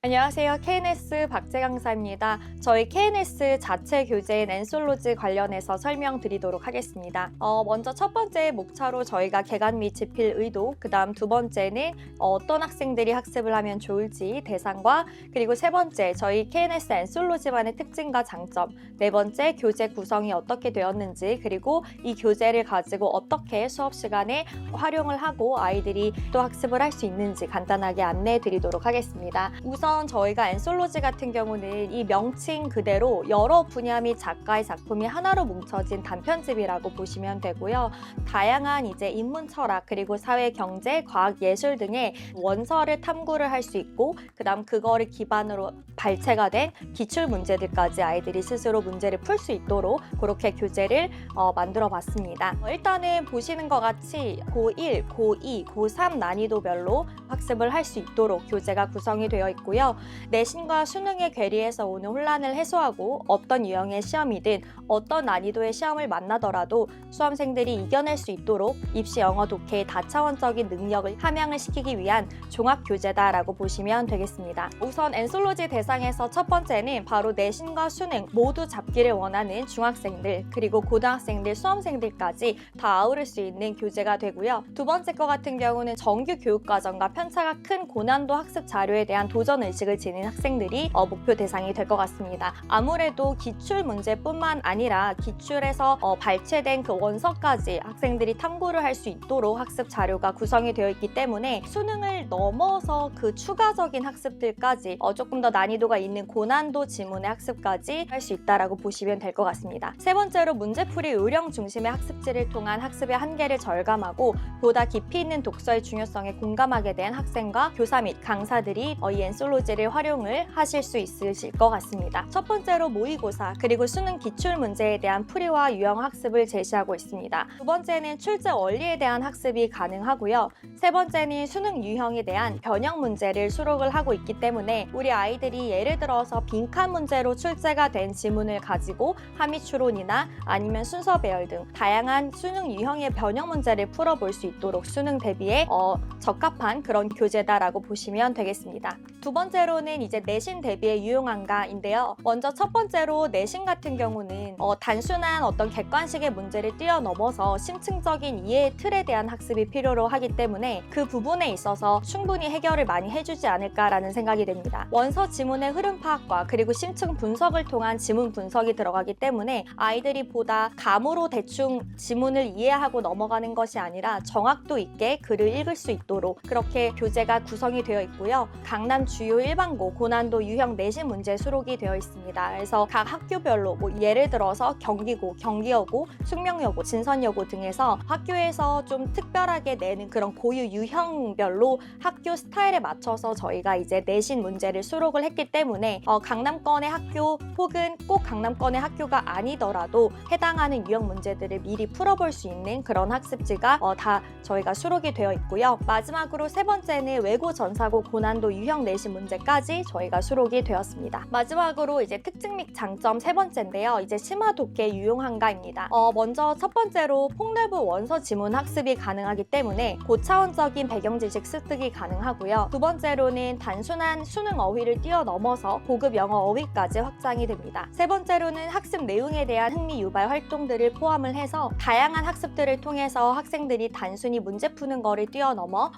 안녕하세요. KNS 박재 강사입니다. 저희 KNS 자체 교재인 엔솔로지 관련해서 설명드리도록 하겠습니다. 먼저 첫 번째 목차로 저희가 개관 및 집필 의도, 그 다음 두 번째는 어떤 학생들이 학습을 하면 좋을지 대상과, 그리고 세 번째 저희 KNS 엔솔로지만의 특징과 장점, 네 번째 교재 구성이 어떻게 되었는지, 그리고 이 교재를 가지고 어떻게 수업 시간에 활용을 하고 아이들이 또 학습을 할 수 있는지 간단하게 안내해 드리도록 하겠습니다. 우선 저희가 엔솔로지 같은 경우는 이 명칭 그대로 여러 분야 및 작가의 작품이 하나로 뭉쳐진 단편집이라고 보시면 되고요. 다양한 이제 인문 철학, 그리고 사회, 경제, 과학, 예술 등의 원서를 탐구를 할 수 있고, 그다음 그거를 기반으로 발췌가 된 기출 문제들까지 아이들이 스스로 문제를 풀 수 있도록 그렇게 교재를 만들어 봤습니다. 일단은 보시는 것 같이 고1, 고2, 고3 난이도별로 학습을 할 수 있도록 교재가 구성이 되어 있고요. 내신과 수능의 괴리에서 오는 혼란을 해소하고 어떤 유형의 시험이든 어떤 난이도의 시험을 만나더라도 수험생들이 이겨낼 수 있도록 입시 영어 독해의 다차원적인 능력을 함양을 시키기 위한 종합교재다라고 보시면 되겠습니다. 우선 엔솔로지 대상에서 첫 번째는 바로 내신과 수능 모두 잡기를 원하는 중학생들, 그리고 고등학생들, 수험생들까지 다 아우를 수 있는 교재가 되고요. 두 번째 거 같은 경우는 정규 교육과정과 편차가 큰 고난도 학습 자료에 대한 도전 의식을 지닌 학생들이 목표 대상이 될 것 같습니다. 아무래도 기출 문제뿐만 아니라 기출에서 발췌된 그 원서까지 학생들이 탐구를 할 수 있도록 학습 자료가 구성이 되어 있기 때문에 수능을 넘어서 그 추가적인 학습들까지 조금 더 난이도가 있는 고난도 지문의 학습까지 할 수 있다라고 보시면 될 것 같습니다. 세 번째로 문제풀이 요령 중심의 학습지를 통한 학습의 한계를 절감하고 보다 깊이 있는 독서의 중요성에 공감하게 된 학생과 교사 및 강사들이 이 엔솔로지를 활용을 하실 수 있으실 것 같습니다. 첫 번째로 모의고사, 그리고 수능 기출 문제에 대한 풀이와 유형 학습을 제시하고 있습니다. 두 번째는 출제 원리에 대한 학습이 가능하고요. 세 번째는 수능 유형에 대한 변형 문제를 수록을 하고 있기 때문에 우리 아이들이 예를 들어서 빈칸 문제로 출제가 된 지문을 가지고 함의 추론이나 아니면 순서 배열 등 다양한 수능 유형의 변형 문제를 풀어볼 수 있도록 수능 대비에 적합한 그런 교재다라고 보시면 되겠습니다. 두 번째로는 이제 내신 대비에 유용한가인데요. 먼저 첫 번째로 내신 같은 경우는 단순한 어떤 객관식의 문제를 뛰어넘어서 심층적인 이해의 틀에 대한 학습이 필요로 하기 때문에 그 부분에 있어서 충분히 해결을 많이 해주지 않을까라는 생각이 됩니다. 원서 지문의 흐름 파악과 그리고 심층 분석을 통한 지문 분석이 들어가기 때문에 아이들이 보다 감으로 대충 지문을 이해하고 넘어가는 것이 아니라 정확도 있게 글을 읽을 수 있도록 그렇게 교재가 구성이 되어 있고요. 강남 주요 일반고 고난도 유형 내신 문제 수록이 되어 있습니다. 그래서 각 학교별로 예를 들어서 경기고, 경기여고, 숙명여고, 진선여고 등에서 학교에서 좀 특별하게 내는 그런 고유 유형별로 학교 스타일에 맞춰서 저희가 이제 내신 문제를 수록을 했기 때문에 강남권의 학교 혹은 꼭 강남권의 학교가 아니더라도 해당하는 유형 문제들을 미리 풀어볼 수 있는 그런 학습지가 다 저희가 수록이 되어 있고요. 마지막으로 세 번째는 외고 전사고 고난도 유형 내신 문제까지 저희가 수록이 되었습니다. 마지막으로 이제 특징 및 장점 세 번째인데요. 이제 심화 독해 유용한가입니다. 먼저 첫 번째로 폭넓은 원서 지문 학습이 가능하기 때문에 고차원적인 배경 지식 습득이 가능하고요. 두 번째로는 단순한 수능 어휘를 뛰어넘어서 고급 영어 어휘까지 확장이 됩니다. 세 번째로는 학습 내용에 대한 흥미 유발 활동들을 포함을 해서 다양한 학습들을 통해서 학생들이 단순히 문제 푸는 거를 뛰어넘어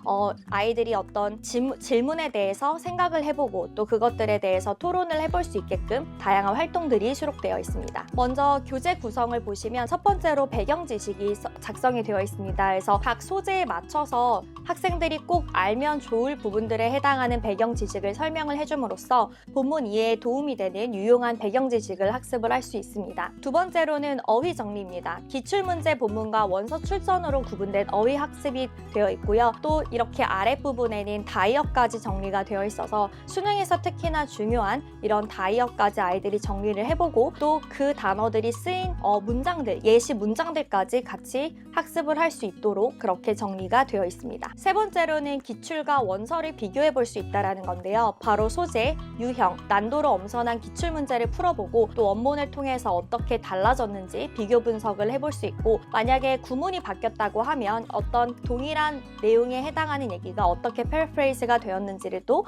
아이들이 어떤 질문에 대해서 생각을 해보고 또 그것들에 대해서 토론을 해볼 수 있게끔 다양한 활동들이 수록되어 있습니다. 먼저 교재 구성을 보시면 첫 번째로 배경 지식이 작성이 되어 있습니다. 그래서 각 소재에 맞춰서 학생들이 꼭 알면 좋을 부분들에 해당하는 배경 지식을 설명을 해줌으로써 본문 이해에 도움이 되는 유용한 배경 지식을 학습을 할 수 있습니다. 두 번째로는 어휘 정리입니다. 기출문제 본문과 원서 출전으로 구분된 어휘 학습이 되어 있고요. 또 이렇게 아랫부분에는 다이어까지 정리가 되어 있어서 수능에서 특히나 중요한 이런 다이어까지 아이들이 정리를 해보고 또 그 단어들이 쓰인 문장들, 예시 문장들까지 같이 학습을 할 수 있도록 그렇게 정리가 되어 있습니다. 세 번째로는 기출과 원서를 비교해 볼 수 있다는 건데요. 바로 소재, 유형, 난도로 엄선한 기출문제를 풀어보고 또 원문을 통해서 어떻게 달라졌는지 비교 분석을 해볼 수 있고, 만약에 구문이 바뀌었다고 하면 어떤 동일한 내용에 해당하는 얘기가 어떻게 패러프레이즈가 되었는지를 또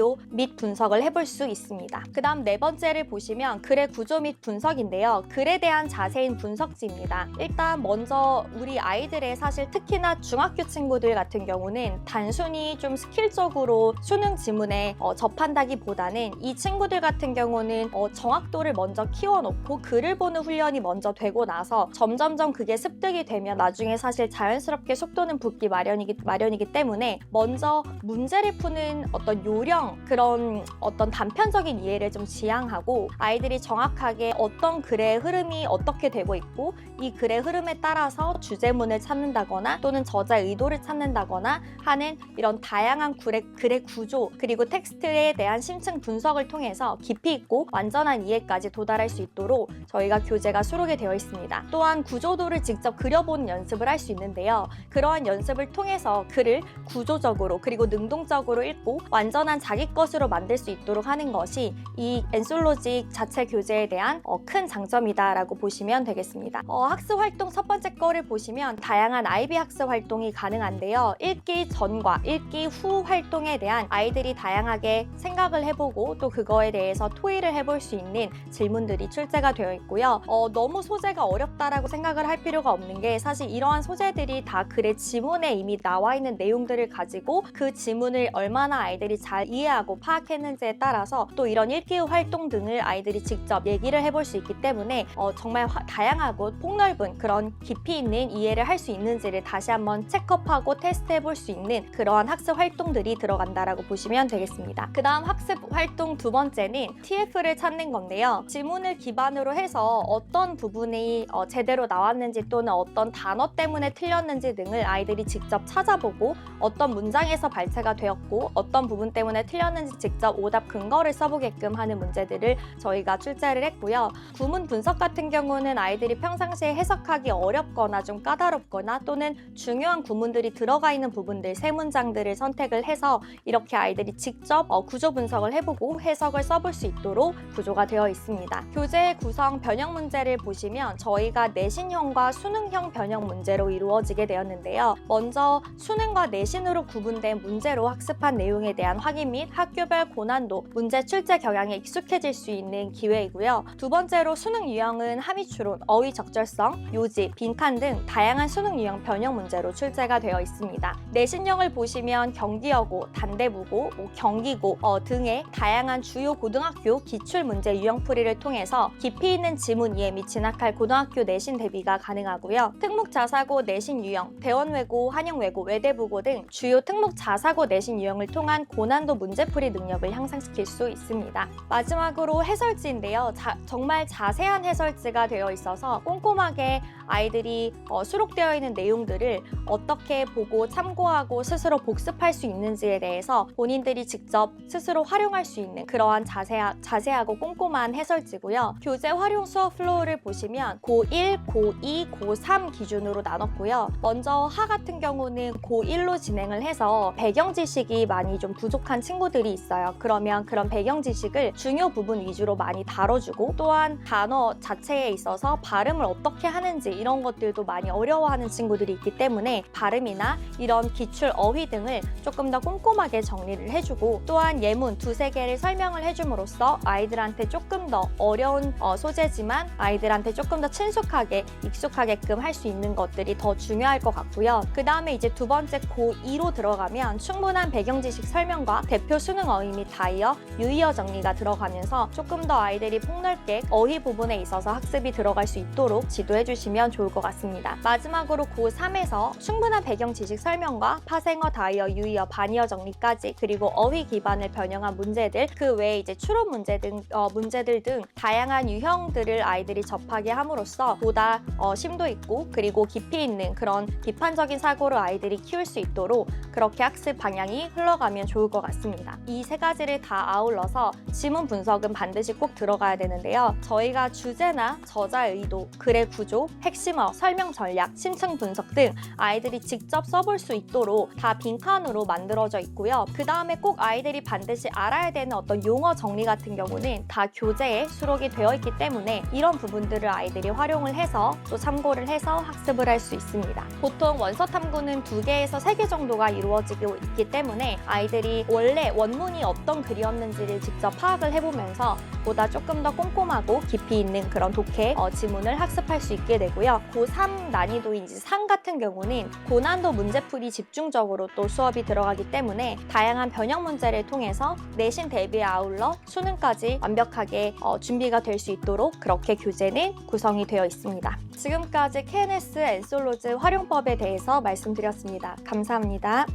비교 및 분석을 해볼 수 있습니다. 그 다음 네 번째를 보시면 글의 구조 및 분석인데요. 글에 대한 자세한 분석지입니다. 일단 먼저 우리 아이들의 사실 특히나 중학교 친구들 같은 경우는 단순히 좀 스킬적으로 수능 지문에 접한다기보다는 이 친구들 같은 경우는 정확도를 먼저 키워놓고 글을 보는 훈련이 먼저 되고 나서 점점점 그게 습득이 되면 나중에 사실 자연스럽게 속도는 붙기 마련이기 때문에 먼저 문제를 푸는 어떤 요령, 그런 어떤 단편적인 이해를 좀 지향하고 아이들이 정확하게 어떤 글의 흐름이 어떻게 되고 있고 이 글의 흐름에 따라서 주제문을 찾는다거나 또는 저자의 의도를 찾는다거나 하는 이런 다양한 글의 구조 그리고 텍스트에 대한 심층 분석을 통해서 깊이 있고 완전한 이해까지 도달할 수 있도록 저희가 교재가 수록이 되어 있습니다. 또한 구조도를 직접 그려보는 연습을 할 수 있는데요. 그러한 연습을 통해서 글을 구조적으로 그리고 능동적으로 읽고 완전한 자기 것으로 만들 수 있도록 하는 것이 이 엔솔로지 자체 교재에 대한 큰 장점이다라고 보시면 되겠습니다. 학습 활동 첫 번째 거를 보시면 다양한 IB 학습 활동이 가능한데요. 읽기 전과 읽기 후 활동에 대한 아이들이 다양하게 생각을 해보고 또 그거에 대해서 토의를 해볼 수 있는 질문들이 출제가 되어 있고요. 너무 소재가 어렵다라고 생각을 할 필요가 없는 게 사실 이러한 소재들이 다 글의 지문에 이미 나와 있는 내용들을 가지고 그 지문을 얼마나 아이들이 잘 이해하고 파악했는지에 따라서 또 이런 읽기 후 활동 등을 아이들이 직접 얘기를 해볼 수 있기 때문에 정말 다양하고 폭넓은 그런 깊이 있는 이해를 할 수 있는지를 다시 한번 체크업하고 테스트해 볼 수 있는 그러한 학습 활동들이 들어간다라고 보시면 되겠습니다. 그 다음 학습 활동 두 번째는 TF를 찾는 건데요. 지문을 기반으로 해서 어떤 부분이 제대로 나왔는지 또는 어떤 단어 때문에 틀렸는지 등을 아이들이 직접 찾아보고 어떤 문장에서 발췌가 되었고 어떤 부분 때문에 틀렸는지 직접 오답 근거를 써보게끔 하는 문제들을 저희가 출제를 했고요. 구문 분석 같은 경우는 아이들이 평상시에 해석하기 어렵거나 좀 까다롭거나 또는 중요한 구문들이 들어가 있는 부분들, 세 문장들을 선택을 해서 이렇게 아이들이 직접 구조 분석을 해보고 해석을 써볼 수 있도록 구조가 되어 있습니다. 교재의 구성 변형 문제를 보시면 저희가 내신형과 수능형 변형 문제로 이루어지게 되었는데요. 먼저 수능과 내신으로 구분된 문제로 학습한 내용에 대한 확인 및 학교별 고난도, 문제 출제 경향에 익숙해질 수 있는 기회이고요. 두 번째로 수능 유형은 함의 추론, 어휘 적절성, 요지, 빈칸 등 다양한 수능 유형 변형 문제로 출제가 되어 있습니다. 내신형을 보시면 경기여고, 단대부고, 경기고 등의 다양한 주요 고등학교 기출 문제 유형풀이를 통해서 깊이 있는 지문 이해 및 진학할 고등학교 내신 대비가 가능하고요. 특목 자사고 내신 유형, 대원외고, 한영외고, 외대부고 등 주요 특목 자사고 내신 유형을 통한 고난도 문제풀이 능력을 향상시킬 수 있습니다. 마지막으로 해설지인데요. 정말 자세한 해설지가 되어 있어서 꼼꼼하게 아이들이 수록되어 있는 내용들을 어떻게 보고 참고하고 스스로 복습할 수 있는지에 대해서 본인들이 직접 스스로 활용할 수 있는 그러한 자세하고 꼼꼼한 해설지고요. 교재 활용 수업 플로우를 보시면 고1, 고2, 고3 기준으로 나눴고요. 먼저 하 같은 경우는 고1로 진행을 해서 배경 지식이 많이 좀 부족한 친구들이 있어요. 그러면 그런 배경 지식을 중요 부분 위주로 많이 다뤄주고 또한 단어 자체에 있어서 발음을 어떻게 하는지 이런 것들도 많이 어려워하는 친구들이 있기 때문에 발음이나 이런 기출 어휘 등을 조금 더 꼼꼼하게 정리를 해주고 또한 예문 두세 개를 설명을 해줌으로써 아이들한테 조금 더 어려운 소재지만 아이들한테 조금 더 친숙하게 익숙하게끔 할 수 있는 것들이 더 중요할 것 같고요. 그 다음에 이제 두 번째 고2로 들어가면 충분한 배경 지식 설명과 대표 수능 어휘 및 다이어, 유의어 정리가 들어가면서 조금 더 아이들이 폭넓게 어휘 부분에 있어서 학습이 들어갈 수 있도록 지도해 주시면 좋을 것 같습니다. 마지막으로 고3에서 충분한 배경 지식 설명과 파생어, 다이어, 유의어, 반의어 정리까지 그리고 어휘 기반을 변형한 문제들 그 외에 이제 추론 문제들 등 다양한 유형들을 아이들이 접하게 함으로써 보다 심도 있고 그리고 깊이 있는 그런 비판적인 사고를 아이들이 키울 수 있도록 그렇게 학습 방향이 흘러가면 좋을 것 같습니다. 이 세 가지를 다 아울러서 지문 분석은 반드시 꼭 들어가야 되는데요. 저희가 주제나 저자의 의도, 글의 구조, 핵심어, 설명 전략, 심층 분석 등 아이들이 직접 써볼 수 있도록 다 빈칸으로 만들어져 있고요. 그 다음에 꼭 아이들이 반드시 알아야 되는 어떤 용어 정리 같은 경우는 다 교재에 수록이 되어 있기 때문에 이런 부분들을 아이들이 활용을 해서 또 참고를 해서 학습을 할 수 있습니다. 보통 원서 탐구는 2개에서 3개 정도가 이루어지고 있기 때문에 아이들이 원래 원문이 어떤 글이었는지를 직접 파악을 해보면서 보다 조금 더 꼼꼼하고 깊이 있는 그런 독해 지문을 학습할 수 있게 되고요. 고3 난이도인 이제 상 같은 경우는 고난도 문제풀이 집중적으로 또 수업이 들어가기 때문에 다양한 변형 문제를 통해서 내신 대비에 아울러 수능까지 완벽하게 준비가 될 수 있도록 그렇게 교재는 구성이 되어 있습니다. 지금까지 KNS 엔솔로즈 활용법에 대해서 말씀드렸습니다. 감사합니다.